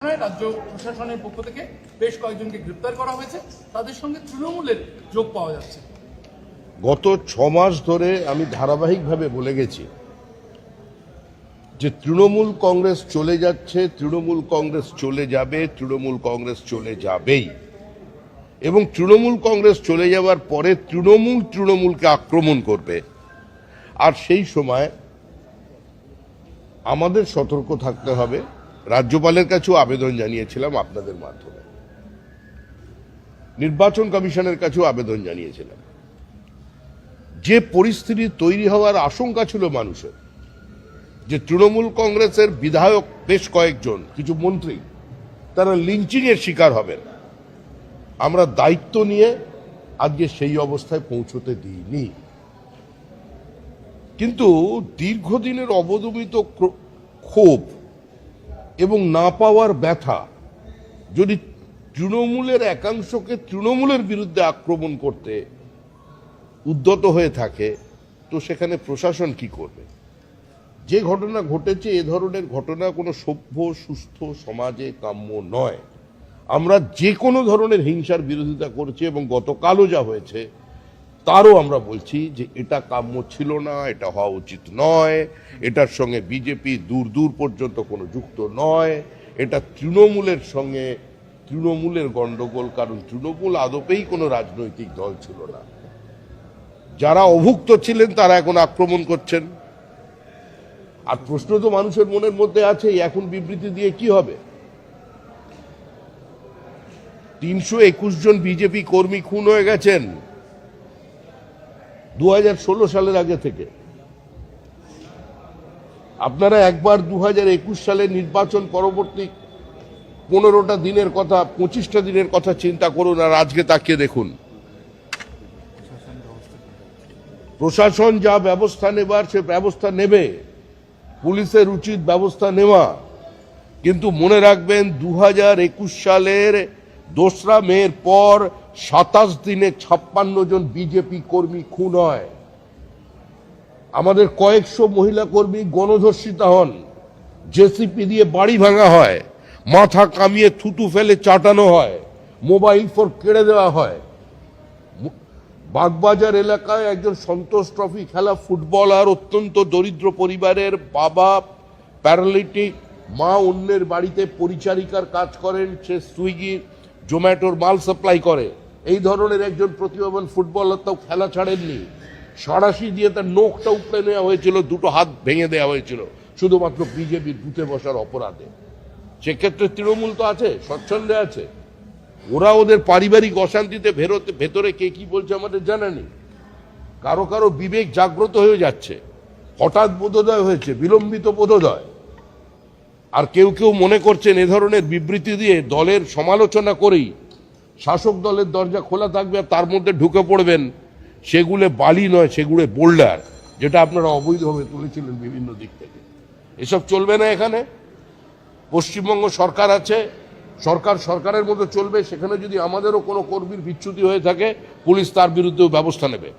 রাজ্য প্রশাসনের পক্ষ থেকে বেশ কয়েকজনকে গ্রেপ্তার করা হয়েছে, তাদের সঙ্গে তৃণমূলের যোগ পাওয়া যাচ্ছে। গত 6 মাস ধরে আমি ধারাবাহিকভাবে বলে গেছি যে তৃণমূল কংগ্রেস চলে যাচ্ছে, তৃণমূল কংগ্রেস চলে যাবে, তৃণমূল কংগ্রেস চলে যাবেই, এবং তৃণমূল কংগ্রেস চলে যাওয়ার পরে তৃণমূলকে আক্রমণ করবে। আর সেই সময় আমাদের সতর্ক থাকতে হবে। রাজ্যপালের কাছেও আবেদন জানিয়েছিলাম আপনাদের মাধ্যমে, নির্বাচন কমিশনের কাছেও আবেদন জানিয়েছিলাম। যে পরিস্থিতি তৈরি হওয়ার আশঙ্কা ছিল মানুষের, যে তৃণমূল কংগ্রেসের বিধায়ক বেশ কয়েকজন, কিছু মন্ত্রী তারা লিঞ্চিং এর শিকার হবেন, আমরা দায়িত্ব নিয়ে আজকে সেই অবস্থায় পৌঁছতে দিইনি। কিন্তু দীর্ঘদিনের অবদমিত ক্ষোভ এবং না পাওয়ার ব্যথা যদি তৃণমূলের একাংশকে তৃণমূলের বিরুদ্ধে আক্রমণ করতে উদ্যত হয়ে থাকে, তো সেখানে প্রশাসন কি করবে? যে ঘটনা ঘটেছে, এ ধরনের ঘটনা কোনো সভ্য সুস্থ সমাজে কাম্য নয়। আমরা যে কোনো ধরনের হিংসার বিরোধিতা করছি, এবং গতকালও যা হয়েছে তারও আমরা বলছি যে এটা কাম্য ছিল না, এটা হওয়া উচিত নয়, এটার সঙ্গে বিজেপি দূর দূর পর্যন্ত কোনো যুক্ত নয়, এটা তৃণমূলের সঙ্গে তৃণমূলের গন্ডগোল, কারণ তৃণমূল আদপেই কোনো রাজনৈতিক দল ছিল না। যারা অভুক্ত ছিলেন তারা এখন আক্রমণ করছেন। আর প্রশ্ন তো মানুষের মনের মধ্যে আছে, এখন বিবৃতি দিয়ে কি হবে? 321 জন বিজেপি কর্মী খুন হয়ে গেছেন 2016 সালের আগে থেকে। আপনারা একবার 2021 সালের নির্বাচন পরবর্তী 15টা দিনের কথা, 25টা দিনের কথা চিন্তা করুন, আর আজকে তাকিয়ে দেখুন। প্রশাসন যা ব্যবস্থা নেবার সে ব্যবস্থা নেবে, পুলিশের উচিত ব্যবস্থা নেওয়া, কিন্তু মনে রাখবেন 2021 সালের 2রা মের পর 27 দিনে 56 জন বিজেপি কর্মী খুন হয়। আমাদের কয়েকশো মহিলা কর্মী গণধর্ষিতা হন, জেসিপি দিয়ে বাড়ি ভাঙা হয়, মাথা কামিয়ে থুতু ফেলে চাটানো হয়, মোবাইল ফোন কেড়ে দেওয়া হয়। বাগবাজার এলাকায় একজন সন্তোষ ট্রফি খেলা ফুটবলার, অত্যন্ত দরিদ্র পরিবারের বাবা, প্যারালিটিক, মা অন্যের বাড়িতে পরিচারিকার কাজ করেন, সে সুইগি জোম্যাটোর মাল সাপ্লাই করে। এই ধরনের একজন প্রতিভাবান ফুটবলার তাও খেলা ছাড়েননি, সাঁড়াশি দিয়ে তার নোখটা উপড়ে নেওয়া হয়েছিল, 2টো হাত ভেঙে দেওয়া হয়েছিল শুধুমাত্র বিজেপির বুথে বসার অপরাধে। সেক্ষেত্রে তৃণমূল তো আছে, স্বচ্ছন্দে আছে, ওরা ওদের পারিবারিক অশান্তিতে ভেতরে কে কি বলছে আমাদের জানা নেই। কারো কারো বিবেক জাগ্রত হয়ে যাচ্ছে, হঠাৎ বোধোদয় হয়েছে, বিলম্বিত বোধোদয়। আর কেউ কেউ মনে করছেন এ ধরনের বিবৃতি দিয়ে দলের সমালোচনা করেই শাসক দলের দরজা খোলা থাকবে, আর তার মধ্যে ঢুকে পড়বেন। সেগুলো বালি নয়, সেগুলো বোল্ডার, যেটা আপনারা অবৈধভাবে তুলেছিলেন বিভিন্ন দিক থেকে। এসব চলবে না। এখানে পশ্চিমবঙ্গ সরকার আছে, সরকার সরকারের মতো চলবে। সেখানে যদি আমাদেরও কোনো কর্মীর বিচ্যুতি হয়ে থাকে, পুলিশ তার বিরুদ্ধেও ব্যবস্থা নেবে।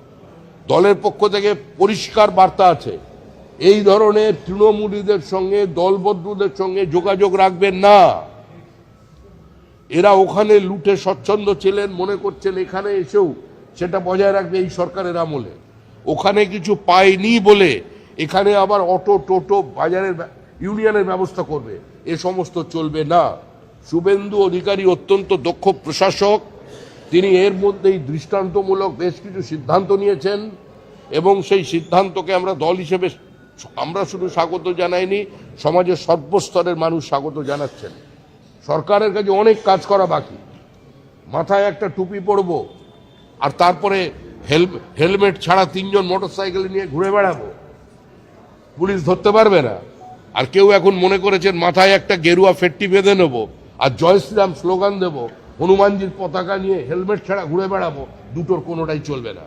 দলের পক্ষ থেকে পরিষ্কার বার্তা আছে, এই ধরনের তৃণমূলীদের সঙ্গে, দলবদ্ধদের সঙ্গে যোগাযোগ রাখবেন না। এরা ওখানে লুটে স্বচ্ছন্দ ছিলেন, মনে করছেন এখানে এসেও সেটা বজায় রাখবে এই সরকারের আমলে। ওখানে কিছু পায়নি বলে এখানে আবার অটো, টোটো, বাজারের ইউনিয়নের ব্যবস্থা করবে, এ সমস্ত চলবে না। শুভেন্দু অধিকারী অত্যন্ত দক্ষ প্রশাসক, তিনি এর মধ্যেই দৃষ্টান্তমূলক বেশ কিছু সিদ্ধান্ত নিয়েছেন, এবং সেই সিদ্ধান্তকে আমরা দল হিসেবে আমরা শুধু স্বাগত জানাইনি, সমাজের সর্বস্তরের মানুষ স্বাগত জানাচ্ছেন। সরকারের কাছে অনেক কাজ করা বাকি। মাথায় একটা টুপি পরবো, আর তারপরে হেলমেট ছাড়া 3 জন মোটরসাইকেল নিয়ে ঘুরে বেড়াবো, পুলিশ ধরতে পারবে না। আর কেউ এখন মনে করেছেন মাথায় একটা গেরুয়া ফেট্টি বেঁধে নেবো আর জয় শ্রীরাম স্লোগান দেবো, হনুমানজির পতাকা নিয়ে হেলমেট ছাড়া ঘুরে বেড়াবো, দুটোর কোনোটাই চলবে না।